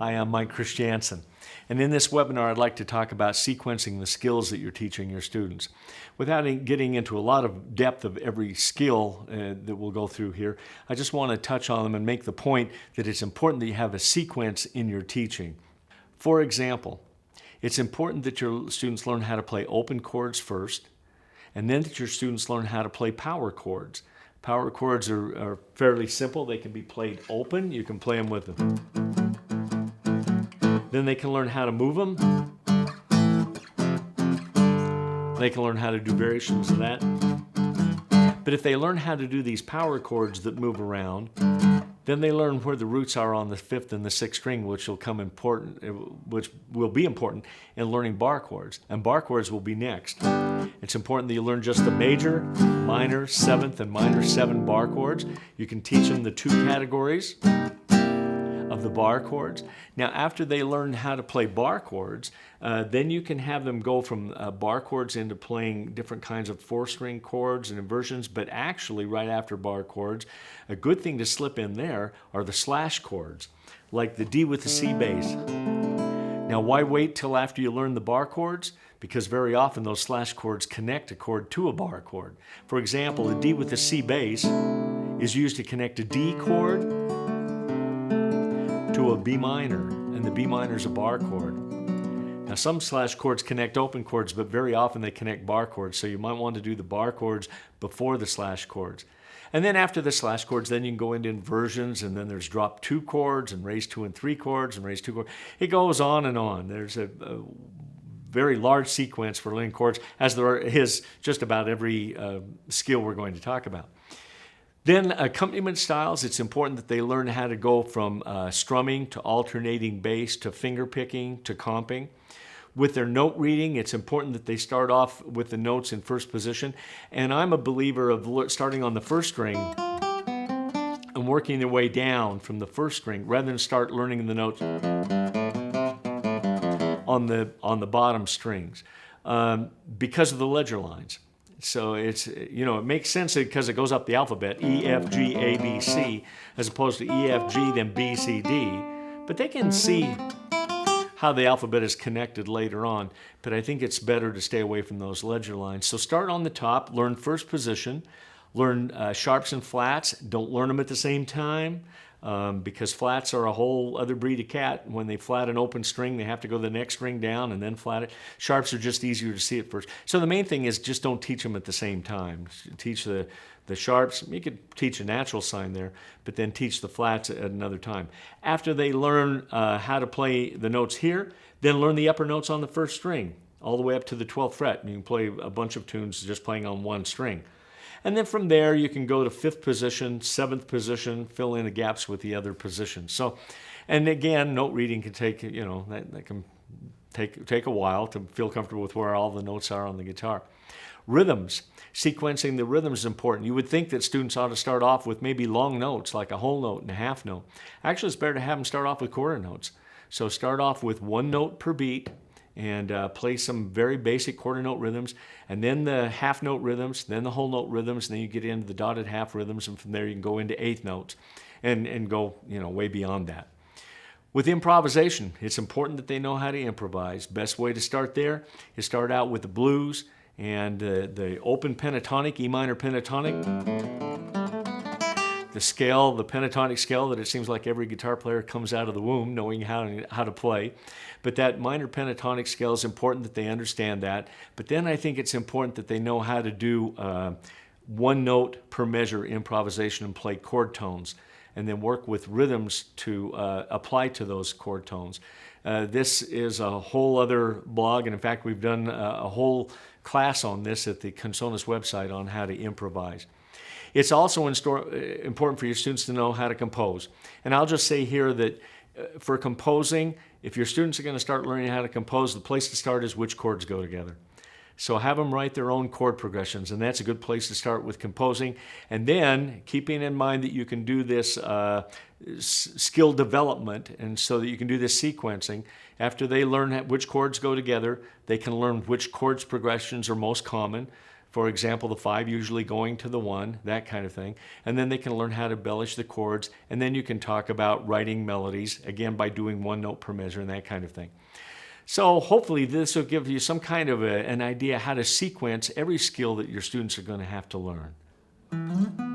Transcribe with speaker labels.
Speaker 1: Hi, I'm Mike Christiansen. And in this webinar, I'd like to talk about sequencing the skills that you're teaching your students. Without getting into a lot of depth of every skill that we'll go through here, I just want to touch on them and make the point that it's important that you have a sequence in your teaching. For example, it's important that your students learn how to play open chords first, and then that your students learn how to play power chords. Power chords are fairly simple. They can be played open. You can play them with them. Then they can learn how to move them. They can learn how to do variations of that. But if they learn how to do these power chords that move around, then they learn where the roots are on the 5th and the 6th string, which will be important in learning bar chords. And bar chords will be next. It's important that you learn just the major, minor, 7th, and minor 7 bar chords. You can teach them the 2 categories of the bar chords. Now, after they learn how to play bar chords, then you can have them go from bar chords into playing different kinds of 4-string chords and inversions, but actually right after bar chords, a good thing to slip in there are the slash chords, like the D with the C bass. Now, why wait till after you learn the bar chords? Because very often those slash chords connect a chord to a bar chord. For example, the D with the C bass is used to connect a D chord to a B minor, and the B minor is a bar chord. Now, some slash chords connect open chords, but very often they connect bar chords, so you might want to do the bar chords before the slash chords. And then after the slash chords, then you can go into inversions, and then there's drop 2 chords, and raise 2 and 3 chords, and raise 2 chords. It goes on and on. There's a very large sequence for learning chords, as there is just about every skill we're going to talk about. Then accompaniment styles, it's important that they learn how to go from strumming to alternating bass to finger picking to comping. With their note reading, it's important that they start off with the notes in first position. And I'm a believer of starting on the 1st string and working their way down from the 1st string rather than start learning the notes on the bottom strings because of the ledger lines. So it's, it makes sense because it goes up the alphabet, E, F, G, A, B, C, as opposed to E, F, G, then B, C, D. But they can see how the alphabet is connected later on. But I think it's better to stay away from those ledger lines. So start on the top, learn first position, learn sharps and flats. Don't learn them at the same time. Because flats are a whole other breed of cat. When they flat an open string, they have to go the next string down and then flat it. Sharps are just easier to see at first. So the main thing is just don't teach them at the same time. Teach the sharps. You could teach a natural sign there, but then teach the flats at another time. After they learn how to play the notes here, then learn the upper notes on the 1st string, all the way up to the 12th fret. And you can play a bunch of tunes just playing on 1 string. And then from there, you can go to 5th position, 7th position, fill in the gaps with the other positions. So, and again, note reading can take, that can take a while to feel comfortable with where all the notes are on the guitar. Rhythms. Sequencing the rhythms is important. You would think that students ought to start off with maybe long notes, like a whole note and a half note. Actually, it's better to have them start off with quarter notes. So start off with 1 note per beat, and play some very basic quarter note rhythms, and then the half note rhythms, then the whole note rhythms, and then you get into the dotted half rhythms, and from there you can go into 8th notes and go way beyond that. With improvisation, it's important that they know how to improvise. Best way to start there is start out with the blues and the open pentatonic, E minor pentatonic, the scale, the pentatonic scale that it seems like every guitar player comes out of the womb knowing how to play. But that minor pentatonic scale is important that they understand that. But then I think it's important that they know how to do 1 note per measure improvisation and play chord tones, and then work with rhythms to apply to those chord tones. This is a whole other blog, and in fact we've done a whole class on this at the Consonas website on how to improvise. It's also important for your students to know how to compose. And I'll just say here that for composing, if your students are going to start learning how to compose, the place to start is which chords go together. So have them write their own chord progressions, and that's a good place to start with composing. And then keeping in mind that you can do this skill development, and so that you can do this sequencing. After they learn which chords go together, they can learn which chords progressions are most common. For example, the 5 usually going to the 1, that kind of thing. And then they can learn how to embellish the chords. And then you can talk about writing melodies, again, by doing 1 note per measure and that kind of thing. So hopefully this will give you some kind of an idea how to sequence every skill that your students are going to have to learn.